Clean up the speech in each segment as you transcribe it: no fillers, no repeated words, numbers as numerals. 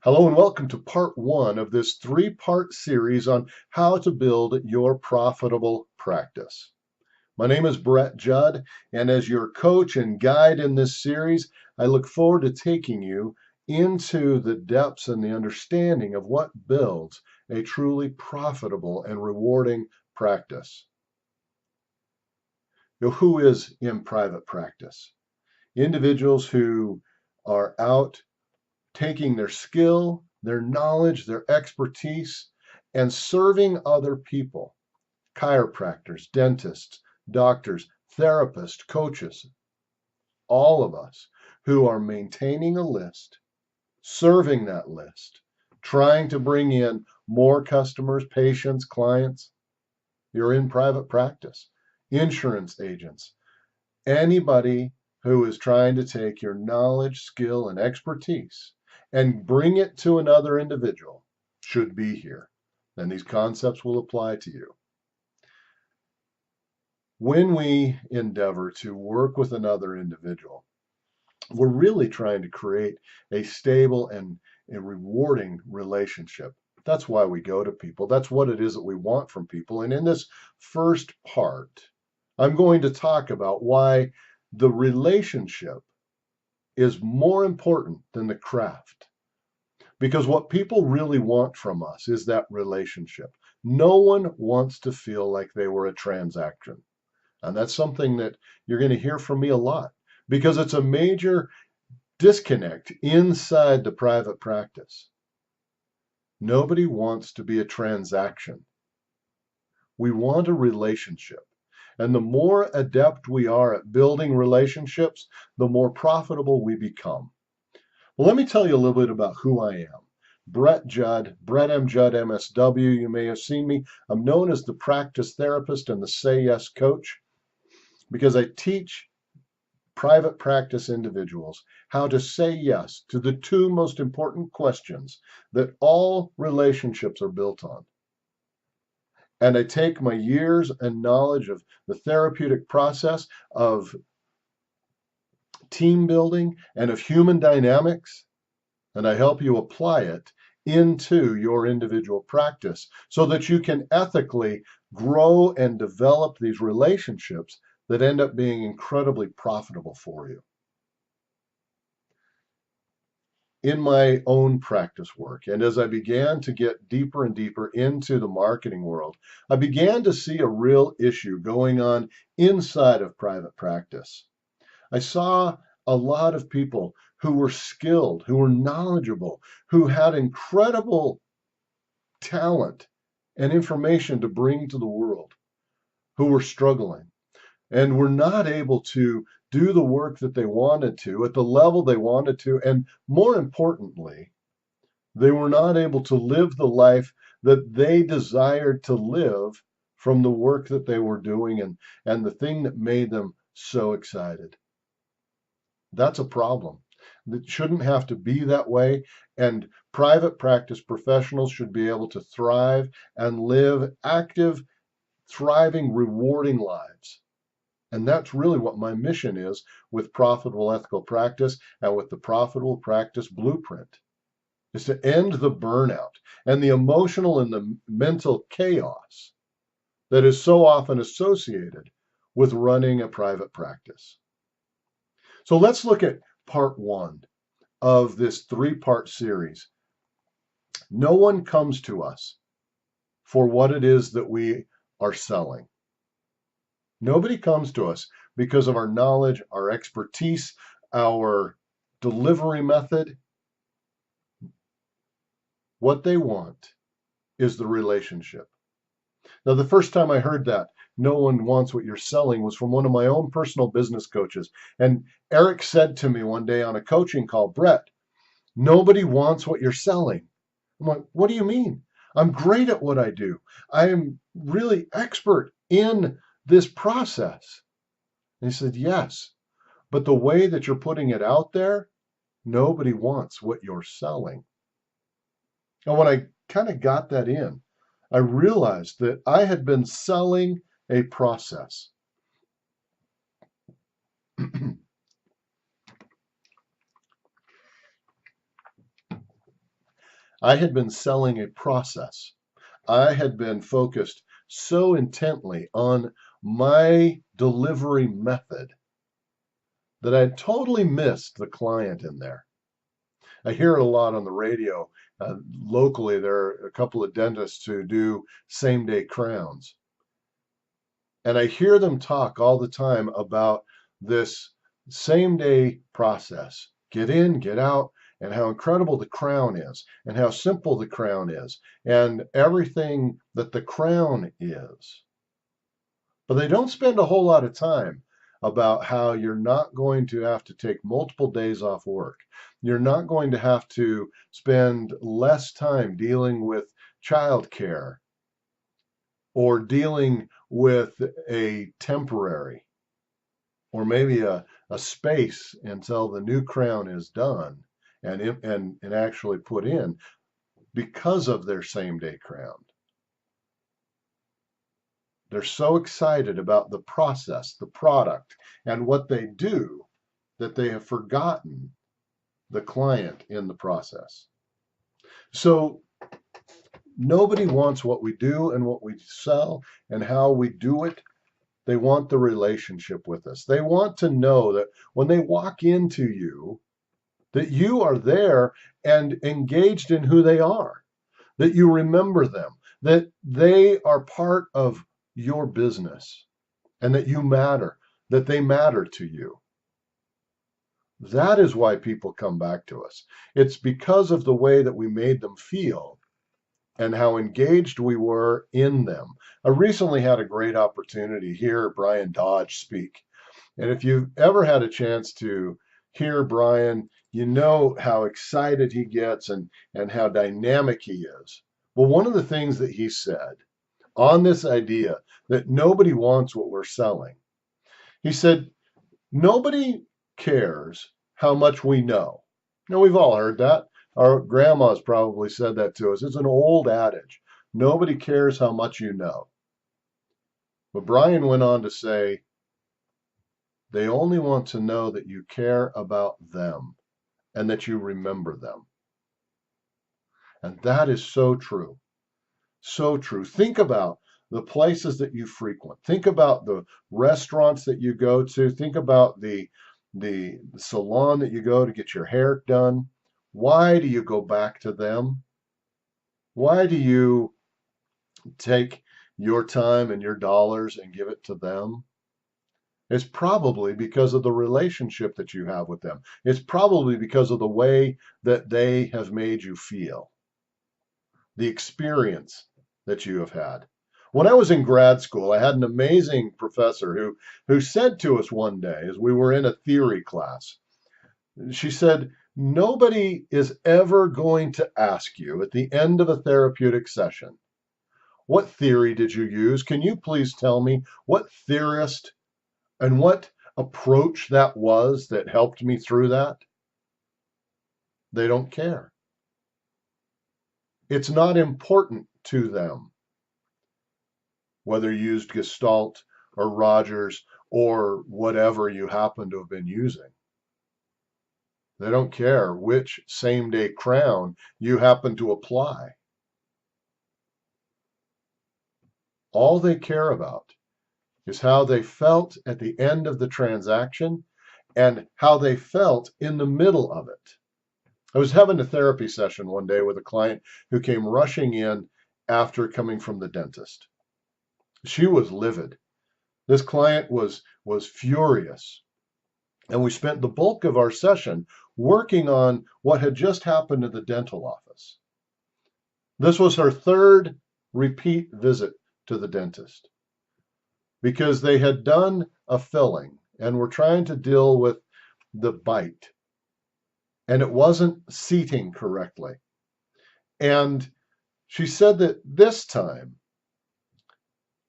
Hello and welcome to part one of this three-part series on how to build your profitable practice. My name is Brett Judd, and as your coach and guide in this series, I look forward to taking you into the depths and the understanding of what builds a truly profitable and rewarding practice. Who is in private practice? Individuals who are out taking their skill, their knowledge, their expertise, and serving other people, chiropractors, dentists, doctors, therapists, coaches, all of us who are maintaining a list, serving that list, trying to bring in more customers, patients, clients. You're in private practice, insurance agents, anybody who is trying to take your knowledge, skill, and expertise and bring it to another individual should be here. And these concepts will apply to you. When we endeavor to work with another individual, we're really trying to create a stable and a rewarding relationship. That's why we go to people. That's what it is that we want from people. And in this first part, I'm going to talk about why the relationship is more important than the craft. Because what people really want from us is that relationship. No one wants to feel like they were a transaction. And that's something that you're going to hear from me a lot because it's a major disconnect inside the private practice. Nobody wants to be a transaction. We want a relationship. And the more adept we are at building relationships, the more profitable we become. Well, let me tell you a little bit about who I am. Brett Judd, Brett M. Judd, MSW. You may have seen me. I'm known as the practice therapist and the Say Yes coach because I teach private practice individuals how to say yes to the two most important questions that all relationships are built on. And I take my years and knowledge of the therapeutic process of team building and of human dynamics, and I help you apply it into your individual practice so that you can ethically grow and develop these relationships that end up being incredibly profitable for you. In my own practice work, and as I began to get deeper and deeper into the marketing world, I began to see a real issue going on inside of private practice. I saw a lot of people who were skilled, who were knowledgeable, who had incredible talent and information to bring to the world, who were struggling and were not able to do the work that they wanted to at the level they wanted to. And more importantly, they were not able to live the life that they desired to live from the work that they were doing and the thing that made them so excited. That's a problem. It shouldn't have to be that way. And private practice professionals should be able to thrive and live active, thriving, rewarding lives. And that's really what my mission is with Profitable Ethical Practice and with the Profitable Practice Blueprint, is to end the burnout and the emotional and the mental chaos that is so often associated with running a private practice. So let's look at part one of this three-part series. No one comes to us for what it is that we are selling. Nobody comes to us because of our knowledge, our expertise, our delivery method. What they want is the relationship. Now, the first time I heard that, no one wants what you're selling, was from one of my own personal business coaches. And Eric said to me one day on a coaching call, Brett, nobody wants what you're selling. I'm like, what do you mean? I'm great at what I do. I am really expert in this process. And he said, yes, but the way that you're putting it out there, nobody wants what you're selling. And when I kind of got that in, I realized that I had been selling a process. I had been selling a process. I had been focused so intently on my delivery method that I had totally missed the client in there. I hear it a lot on the radio. Locally, there are a couple of dentists who do same day crowns. And I hear them talk all the time about this same day process, get in, get out, and how incredible the crown is, and how simple the crown is, and everything that the crown is. But they don't spend a whole lot of time about how you're not going to have to take multiple days off work. You're not going to have to spend less time dealing with childcare or dealing with a temporary or maybe a space until the new crown is done and actually put in because of their same day crown. They're so excited about the process, the product, and what they do that they have forgotten the client in the process. So nobody wants what we do and what we sell and how we do it. They want the relationship with us. They want to know that when they walk into you, that you are there and engaged in who they are, that you remember them, that they are part of your business, and that you matter, that they matter to you. That is why people come back to us. It's because of the way that we made them feel and how engaged we were in them. I recently had a great opportunity to hear Brian Dodge speak. And if you've ever had a chance to hear Brian, you know how excited he gets and how dynamic he is. Well, one of the things that he said on this idea that nobody wants what we're selling, he said, nobody cares how much we know. Now, we've all heard that. Our grandmas probably said that to us. It's an old adage. Nobody cares how much you know. But Brian went on to say, they only want to know that you care about them and that you remember them. And that is so true. So true. Think about the places that you frequent. Think about the restaurants that you go to. Think about the salon that you go to get your hair done. Why do you go back to them? Why do you take your time and your dollars and give it to them? It's probably because of the relationship that you have with them. It's probably because of the way that they have made you feel, the experience that you have had. When I was in grad school, I had an amazing professor who said to us one day as we were in a theory class, she said, nobody is ever going to ask you at the end of a therapeutic session, what theory did you use? Can you please tell me what theorist and what approach that was that helped me through that? They don't care. It's not important to them whether you used Gestalt or Rogers or whatever you happen to have been using. They don't care which same day crown you happen to apply. All they care about is how they felt at the end of the transaction and how they felt in the middle of it. I was having a therapy session one day with a client who came rushing in after coming from the dentist. She was livid. This client was furious. And we spent the bulk of our session working on what had just happened in the dental office. This was her third repeat visit to the dentist because they had done a filling and were trying to deal with the bite. And it wasn't seating correctly. And she said that this time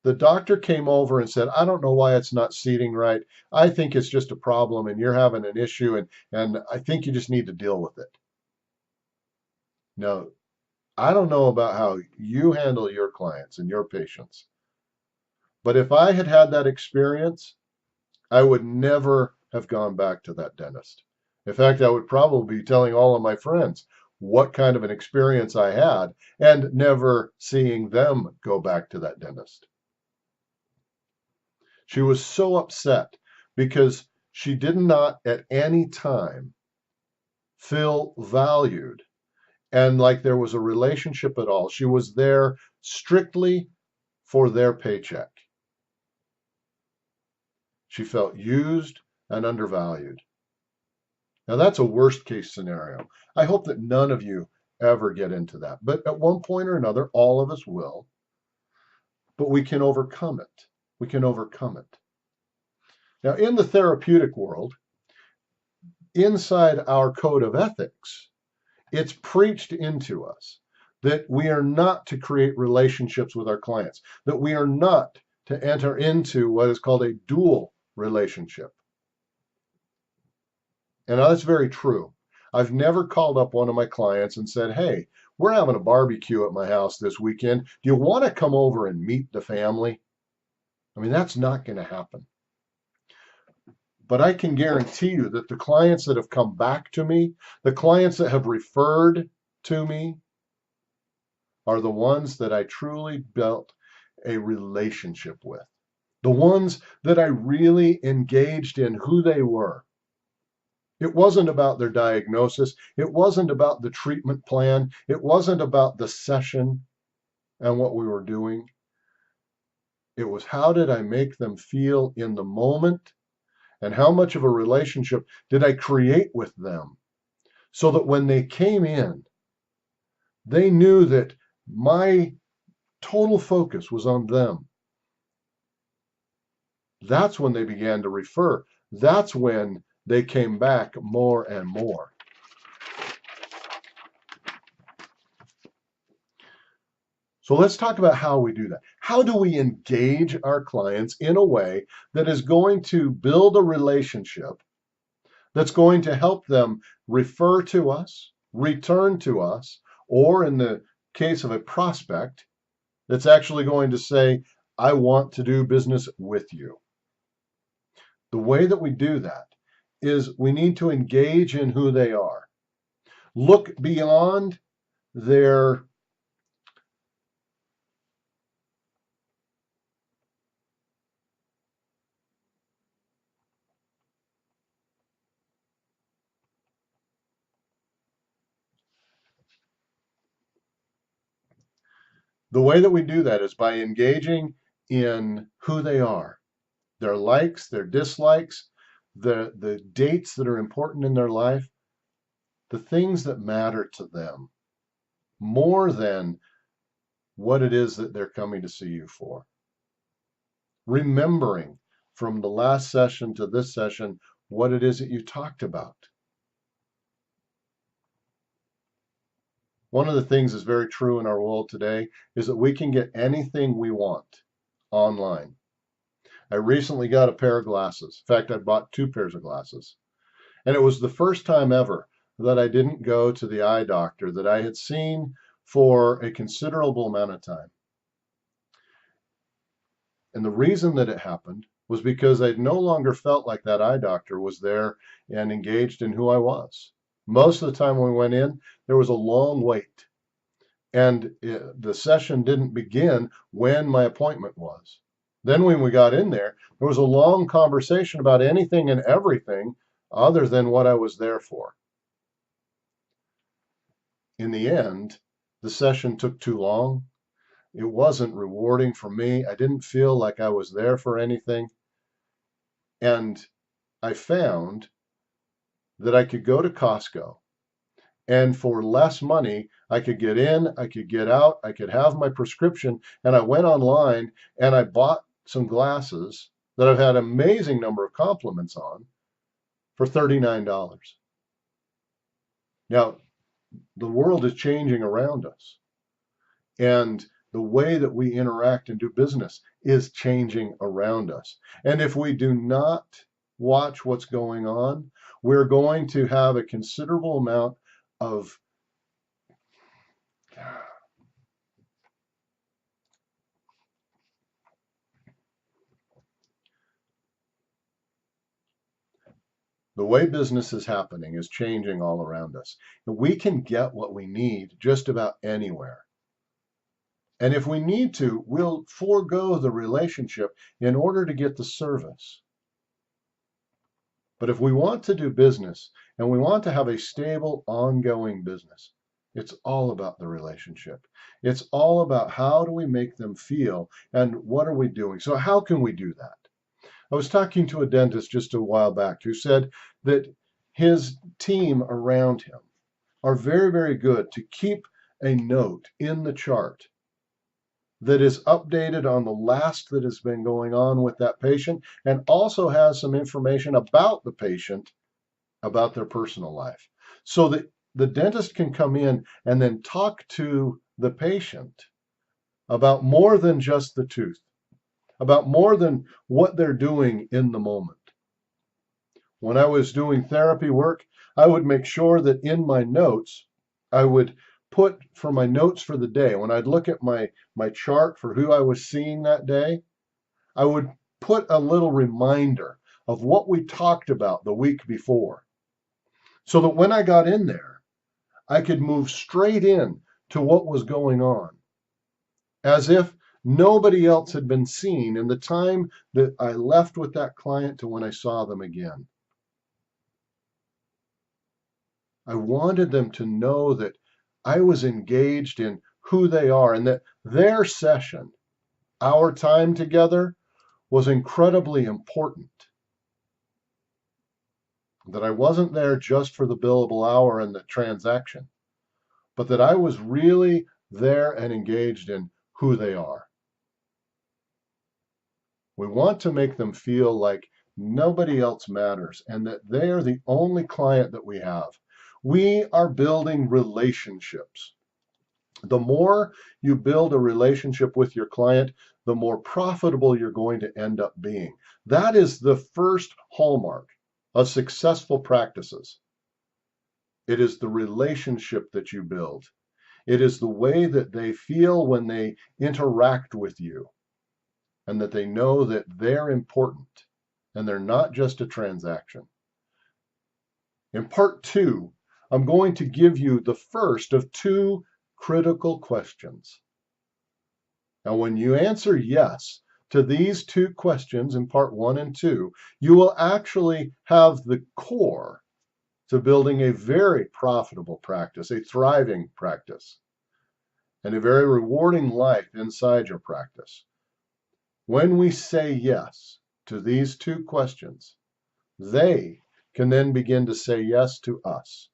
the doctor came over and said, I don't know why it's not seating right. I think it's just a problem and you're having an issue and I think you just need to deal with it. Now, I don't know about how you handle your clients and your patients, but if I had had that experience, I would never have gone back to that dentist. In fact, I would probably be telling all of my friends, what kind of an experience I had and never seeing them go back to that dentist. She was so upset because she did not at any time feel valued and like there was a relationship at all. She was there strictly for their paycheck. She felt used and undervalued. Now, that's a worst case scenario. I hope that none of you ever get into that. But at one point or another, all of us will. But we can overcome it. We can overcome it. Now, in the therapeutic world, inside our code of ethics, it's preached into us that we are not to create relationships with our clients, that we are not to enter into what is called a dual relationship. And that's very true. I've never called up one of my clients and said, hey, we're having a barbecue at my house this weekend. Do you want to come over and meet the family? I mean, that's not going to happen. But I can guarantee you that the clients that have come back to me, the clients that have referred to me, are the ones that I truly built a relationship with. The ones that I really engaged in who they were. It wasn't about their diagnosis. It wasn't about the treatment plan. It wasn't about the session and what we were doing. It was how did I make them feel in the moment and how much of a relationship did I create with them so that when they came in, they knew that my total focus was on them. That's when they began to refer. That's when they came back more and more. So let's talk about how we do that. How do we engage our clients in a way that is going to build a relationship that's going to help them refer to us, return to us, or in the case of a prospect, that's actually going to say, I want to do business with you. The way that we do that is we need to engage in who they are. Look beyond their the way that we do that is by engaging in who they are, their likes, their dislikes, the dates that are important in their life, the things that matter to them, more than what it is that they're coming to see you for. Remembering from the last session to this session what it is that you talked about. One of the things that's very true in our world today is that we can get anything we want online. I recently got a pair of glasses. In fact, I bought 2 pairs of glasses. And it was the first time ever that I didn't go to the eye doctor that I had seen for a considerable amount of time. And the reason that it happened was because I no longer felt like that eye doctor was there and engaged in who I was. Most of the time when we went in, there was a long wait. And the session didn't begin when my appointment was. Then when we got in there was a long conversation about anything and everything other than what I was there for. In the end, the session took too long. It wasn't rewarding for me. I didn't feel like I was there for anything. And I found that I could go to Costco and for less money, I could get in, I could get out, I could have my prescription. And I went online and I bought some glasses that I've had an amazing number of compliments on for $39. Now, the world is changing around us. And the way that we interact and do business is changing around us. And if we do not watch what's going on, we're going to have a considerable amount of The way business is happening is changing all around us. And we can get what we need just about anywhere. And if we need to, we'll forego the relationship in order to get the service. But if we want to do business and we want to have a stable, ongoing business, it's all about the relationship. It's all about how do we make them feel and what are we doing? So, how can we do that? I was talking to a dentist just a while back who said that his team around him are very, very good to keep a note in the chart that is updated on the last that has been going on with that patient and also has some information about the patient, about their personal life. So that the dentist can come in and then talk to the patient about more than just the tooth, about more than what they're doing in the moment. When I was doing therapy work, I would make sure that in my notes, I would put for my notes for the day, when I'd look at my chart for who I was seeing that day, I would put a little reminder of what we talked about the week before. So that when I got in there, I could move straight in to what was going on, as if nobody else had been seen in the time that I left with that client to when I saw them again. I wanted them to know that I was engaged in who they are and that their session, our time together, was incredibly important. That I wasn't there just for the billable hour and the transaction, but that I was really there and engaged in who they are. We want to make them feel like nobody else matters and that they are the only client that we have. We are building relationships. The more you build a relationship with your client, the more profitable you're going to end up being. That is the first hallmark of successful practices. It is the relationship that you build. It is the way that they feel when they interact with you and that they know that they're important and they're not just a transaction. In part 2, I'm going to give you the first of 2 critical questions. Now, when you answer yes to these 2 questions in part 1 and 2, you will actually have the core to building a very profitable practice, a thriving practice, and a very rewarding life inside your practice. When we say yes to these 2 questions, they can then begin to say yes to us.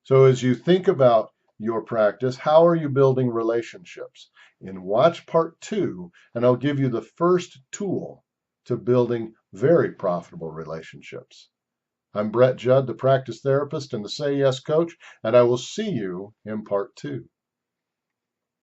So as you think about your practice, how are you building relationships? And watch part 2, and I'll give you the first tool to building very profitable relationships. I'm Brett Judd, the practice therapist and the Say Yes coach, and I will see you in part 2.